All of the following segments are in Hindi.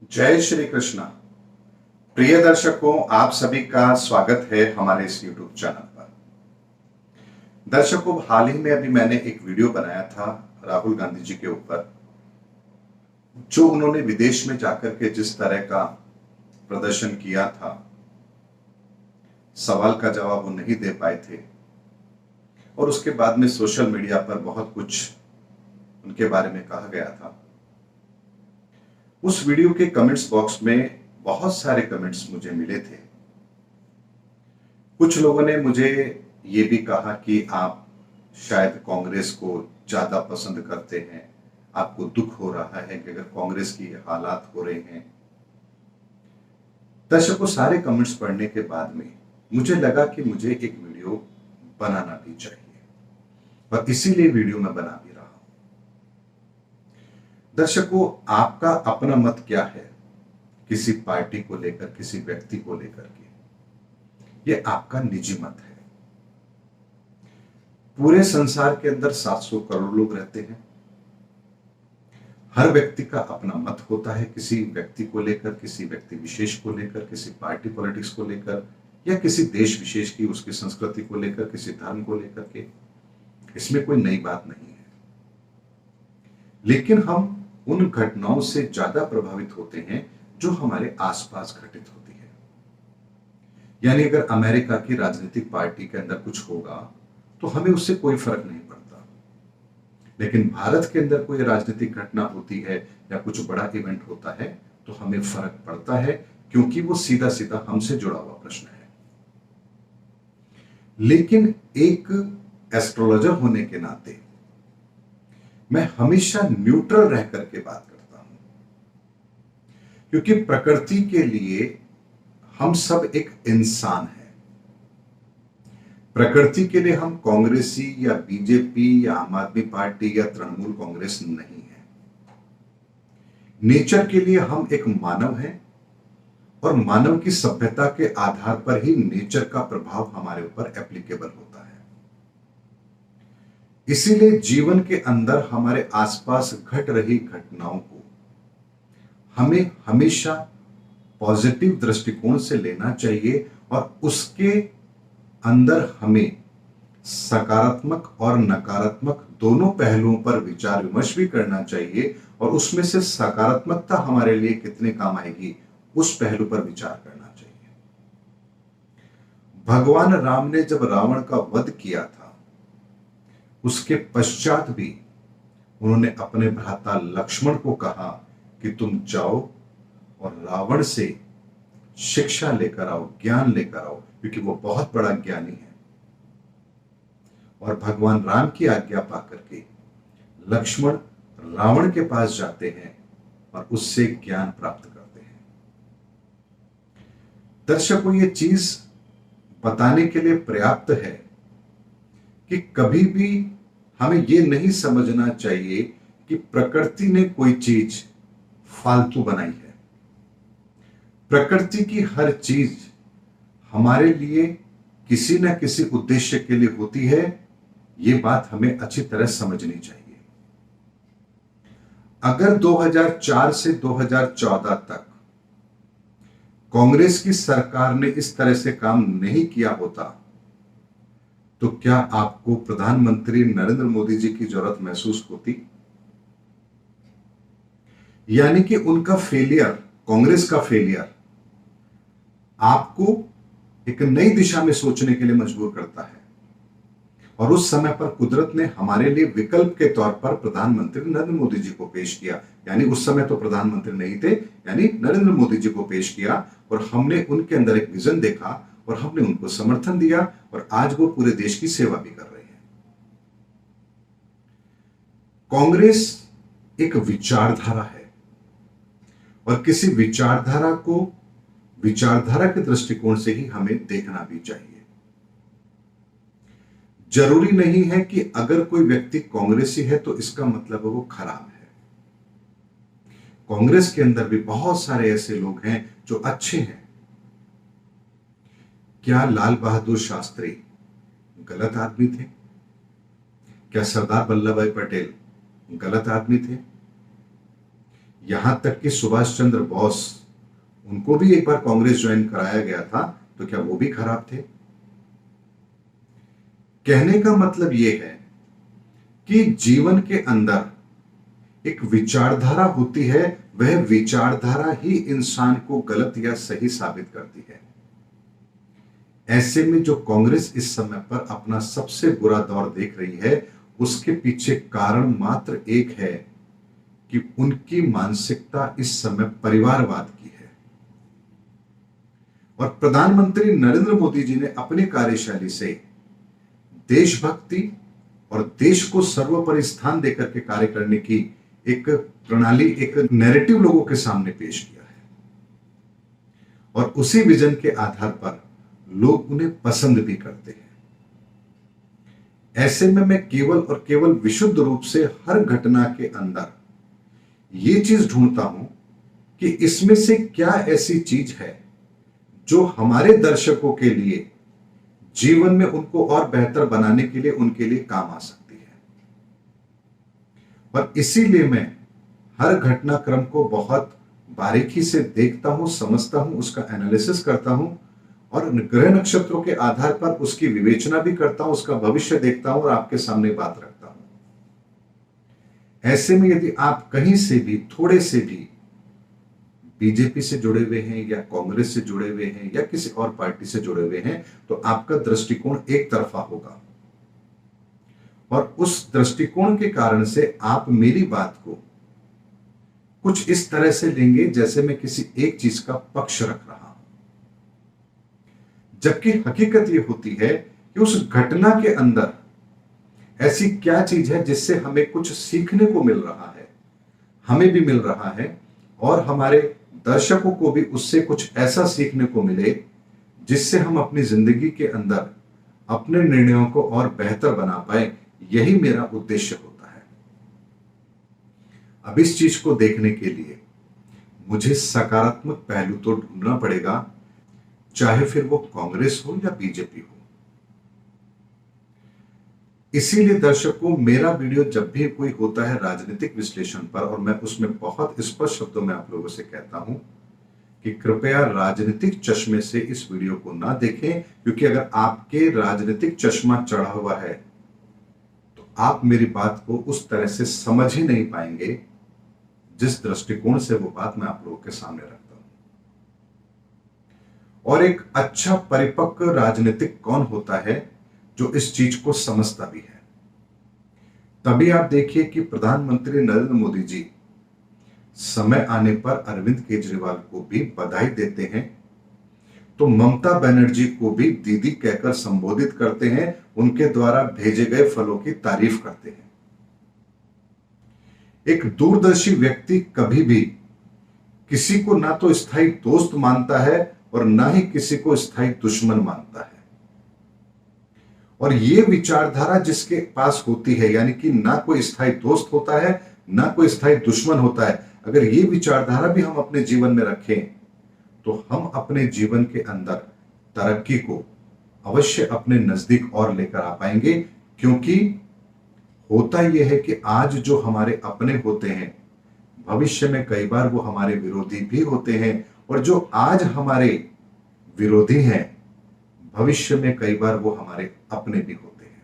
जय श्री कृष्णा। प्रिय दर्शकों, आप सभी का स्वागत है हमारे इस YouTube चैनल पर। दर्शकों, हाल ही में अभी मैंने एक वीडियो बनाया था राहुल गांधी जी के ऊपर, जो उन्होंने विदेश में जाकर के जिस तरह का प्रदर्शन किया था, सवाल का जवाब वो नहीं दे पाए थे और उसके बाद में सोशल मीडिया पर बहुत कुछ उनके बारे में कहा गया था। उस वीडियो के कमेंट्स बॉक्स में बहुत सारे कमेंट्स मुझे मिले थे। कुछ लोगों ने मुझे ये भी कहा कि आप शायद कांग्रेस को ज्यादा पसंद करते हैं, आपको दुख हो रहा है कि अगर कांग्रेस की हालात हो रहे हैं। दर्शकों, सारे कमेंट्स पढ़ने के बाद में मुझे लगा कि मुझे एक वीडियो बनाना भी चाहिए और इसीलिए वीडियो मैं बना भी रहा हूं। दर्शकों, आपका अपना मत क्या है किसी पार्टी को लेकर, किसी व्यक्ति को लेकर के, ये आपका निजी मत है। पूरे संसार के अंदर 700 करोड़ लोग रहते हैं। हर व्यक्ति का अपना मत होता है किसी व्यक्ति को लेकर, किसी व्यक्ति विशेष को लेकर, किसी पार्टी पॉलिटिक्स को लेकर या किसी देश विशेष की उसकी संस्कृति को लेकर, किसी धर्म को लेकर के। इसमें कोई नई बात नहीं है, लेकिन हम उन घटनाओं से ज्यादा प्रभावित होते हैं जो हमारे आसपास घटित होती है। यानी अगर अमेरिका की राजनीतिक पार्टी के अंदर कुछ होगा तो हमें उससे कोई फर्क नहीं पड़ता, लेकिन भारत के अंदर कोई राजनीतिक घटना होती है या कुछ बड़ा इवेंट होता है तो हमें फर्क पड़ता है, क्योंकि वो सीधा सीधा हमसे जुड़ा हुआ प्रश्न है। लेकिन एक एस्ट्रोलॉजर होने के नाते मैं हमेशा न्यूट्रल रह करके बात करता हूं, क्योंकि प्रकृति के लिए हम सब एक इंसान हैं। प्रकृति के लिए हम कांग्रेसी या बीजेपी या आम आदमी पार्टी या तृणमूल कांग्रेस नहीं है। नेचर के लिए हम एक मानव हैं और मानव की सभ्यता के आधार पर ही नेचर का प्रभाव हमारे ऊपर एप्लीकेबल होता है। इसीलिए जीवन के अंदर हमारे आसपास घट रही घटनाओं को हमें हमेशा पॉजिटिव दृष्टिकोण से लेना चाहिए और उसके अंदर हमें सकारात्मक और नकारात्मक दोनों पहलुओं पर विचार विमर्श भी करना चाहिए और उसमें से सकारात्मकता हमारे लिए कितने काम आएगी उस पहलू पर विचार करना चाहिए। भगवान राम ने जब रावण का वध किया था, उसके पश्चात भी उन्होंने अपने भ्राता लक्ष्मण को कहा कि तुम जाओ और रावण से शिक्षा लेकर आओ, ज्ञान लेकर आओ, क्योंकि वो बहुत बड़ा ज्ञानी है। और भगवान राम की आज्ञा पाकर के लक्ष्मण रावण के पास जाते हैं और उससे ज्ञान प्राप्त करते हैं। दर्शकों, ये चीज बताने के लिए पर्याप्त है कि कभी भी हमें यह नहीं समझना चाहिए कि प्रकृति ने कोई चीज फालतू बनाई है। प्रकृति की हर चीज हमारे लिए किसी न किसी उद्देश्य के लिए होती है। यह बात हमें अच्छी तरह समझनी चाहिए। अगर 2004 से 2014 तक कांग्रेस की सरकार ने इस तरह से काम नहीं किया होता तो क्या आपको प्रधानमंत्री नरेंद्र मोदी जी की जरूरत महसूस होती? यानी कि उनका फेलियर, कांग्रेस का फेलियर आपको एक नई दिशा में सोचने के लिए मजबूर करता है। और उस समय पर कुदरत ने हमारे लिए विकल्प के तौर पर प्रधानमंत्री नरेंद्र मोदी जी को पेश किया। यानी उस समय तो प्रधानमंत्री नहीं थे, यानी नरेंद्र मोदी जी को पेश किया और हमने उनके अंदर एक विजन देखा और हमने उनको समर्थन दिया और आज वो पूरे देश की सेवा भी कर रहे हैं। कांग्रेस एक विचारधारा है और किसी विचारधारा को विचारधारा के दृष्टिकोण से ही हमें देखना भी चाहिए। जरूरी नहीं है कि अगर कोई व्यक्ति कांग्रेसी है तो इसका मतलब वो खराब है। कांग्रेस के अंदर भी बहुत सारे ऐसे लोग हैं जो अच्छे हैं। क्या लाल बहादुर शास्त्री गलत आदमी थे? क्या सरदार वल्लभ भाई पटेल गलत आदमी थे? यहां तक कि सुभाष चंद्र बोस, उनको भी एक बार कांग्रेस ज्वाइन कराया गया था, तो क्या वो भी खराब थे? कहने का मतलब यह है कि जीवन के अंदर एक विचारधारा होती है, वह विचारधारा ही इंसान को गलत या सही साबित करती है। ऐसे में जो कांग्रेस इस समय पर अपना सबसे बुरा दौर देख रही है, उसके पीछे कारण मात्र एक है कि उनकी मानसिकता इस समय परिवारवाद की है। और प्रधानमंत्री नरेंद्र मोदी जी ने अपनी कार्यशैली से देशभक्ति और देश को सर्वोपरि स्थान देकर के कार्य करने की एक प्रणाली, एक नैरेटिव लोगों के सामने पेश किया है, और उसी विजन के आधार पर लोग उन्हें पसंद भी करते हैं। ऐसे में मैं केवल और केवल विशुद्ध रूप से हर घटना के अंदर यह चीज ढूंढता हूं कि इसमें से क्या ऐसी चीज है जो हमारे दर्शकों के लिए जीवन में उनको और बेहतर बनाने के लिए उनके लिए काम आ सकती है। और इसीलिए मैं हर घटनाक्रम को बहुत बारीकी से देखता हूं, समझता हूं, उसका एनालिसिस करता हूं, और ग्रह नक्षत्रों के आधार पर उसकी विवेचना भी करता हूं, उसका भविष्य देखता हूं और आपके सामने बात रखता हूं। ऐसे में यदि आप कहीं से भी थोड़े से भी बीजेपी से जुड़े हुए हैं या कांग्रेस से जुड़े हुए हैं या किसी और पार्टी से जुड़े हुए हैं, तो आपका दृष्टिकोण एक तरफा होगा, और उस दृष्टिकोण के कारण से आप मेरी बात को कुछ इस तरह से लेंगे जैसे मैं किसी एक चीज का पक्ष रख रहा हूं, जबकि हकीकत यह होती है कि उस घटना के अंदर ऐसी क्या चीज है जिससे हमें कुछ सीखने को मिल रहा है, हमें भी मिल रहा है, और हमारे दर्शकों को भी उससे कुछ ऐसा सीखने को मिले जिससे हम अपनी जिंदगी के अंदर अपने निर्णयों को और बेहतर बना पाए। यही मेरा उद्देश्य होता है। अब इस चीज को देखने के लिए मुझे सकारात्मक पहलू तो ढूंढना पड़ेगा, चाहे फिर वो कांग्रेस हो या बीजेपी हो। इसीलिए दर्शकों, मेरा वीडियो जब भी कोई होता है राजनीतिक विश्लेषण पर, और मैं उसमें बहुत स्पष्ट शब्दों में आप लोगों से कहता हूं कि कृपया राजनीतिक चश्मे से इस वीडियो को ना देखें, क्योंकि अगर आपके राजनीतिक चश्मा चढ़ा हुआ है तो आप मेरी बात को उस तरह से समझ ही नहीं पाएंगे जिस दृष्टिकोण से वो बात मैं आप लोगों के सामने रखता हूं। और एक अच्छा परिपक्व राजनीतिक कौन होता है? जो इस चीज को समझता भी है। तभी आप देखिए कि प्रधानमंत्री नरेंद्र मोदी जी समय आने पर अरविंद केजरीवाल को भी बधाई देते हैं, तो ममता बनर्जी को भी दीदी कहकर संबोधित करते हैं, उनके द्वारा भेजे गए फलों की तारीफ करते हैं। एक दूरदर्शी व्यक्ति कभी भी किसी को ना तो स्थायी दोस्त मानता है और ना ही किसी को स्थायी दुश्मन मानता है। और ये विचारधारा जिसके पास होती है, यानी कि ना कोई स्थायी दोस्त होता है ना कोई स्थायी दुश्मन होता है, अगर ये विचारधारा भी हम अपने जीवन में रखें तो हम अपने जीवन के अंदर तरक्की को अवश्य अपने नजदीक और लेकर आ पाएंगे। क्योंकि होता यह है कि आज जो हमारे अपने होते हैं, भविष्य में कई बार वो हमारे विरोधी भी होते हैं, और जो आज हमारे विरोधी हैं भविष्य में कई बार वो हमारे अपने भी होते हैं।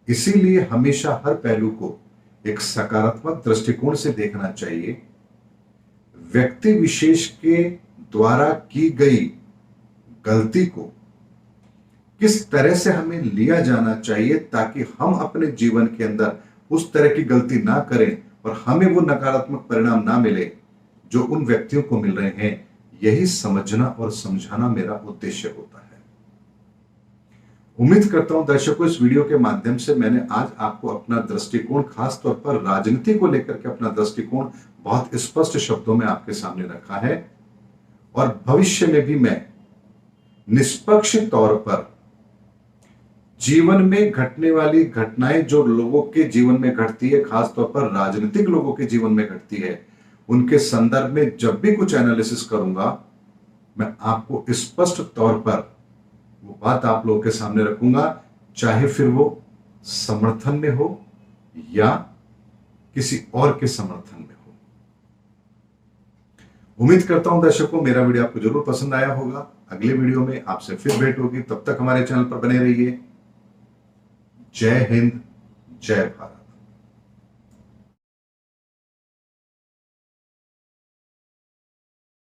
इसीलिए हमेशा हर पहलू को एक सकारात्मक दृष्टिकोण से देखना चाहिए। व्यक्ति विशेष के द्वारा की गई गलती को किस तरह से हमें लिया जाना चाहिए ताकि हम अपने जीवन के अंदर उस तरह की गलती ना करें और हमें वो नकारात्मक परिणाम ना मिले जो उन व्यक्तियों को मिल रहे हैं, यही समझना और समझाना मेरा उद्देश्य होता है। उम्मीद करता हूं दर्शकों, इस वीडियो के माध्यम से मैंने आज आपको अपना दृष्टिकोण, खास तौर पर राजनीति को लेकर के अपना दृष्टिकोण बहुत स्पष्ट शब्दों में आपके सामने रखा है, और भविष्य में भी मैं निष्पक्ष तौर पर जीवन में घटने वाली घटनाएं जो लोगों के जीवन में घटती है, खास तौर पर राजनीतिक लोगों के जीवन में घटती है, उनके संदर्भ में जब भी कुछ एनालिसिस करूंगा, मैं आपको स्पष्ट तौर पर वो बात आप लोगों के सामने रखूंगा, चाहे फिर वो समर्थन में हो या किसी और के समर्थन में हो। उम्मीद करता हूं दर्शकों मेरा वीडियो आपको जरूर पसंद आया होगा। अगले वीडियो में आपसे फिर भेंट होगी, तब तक हमारे चैनल पर बने रहिए। जय हिंद, जय भारत।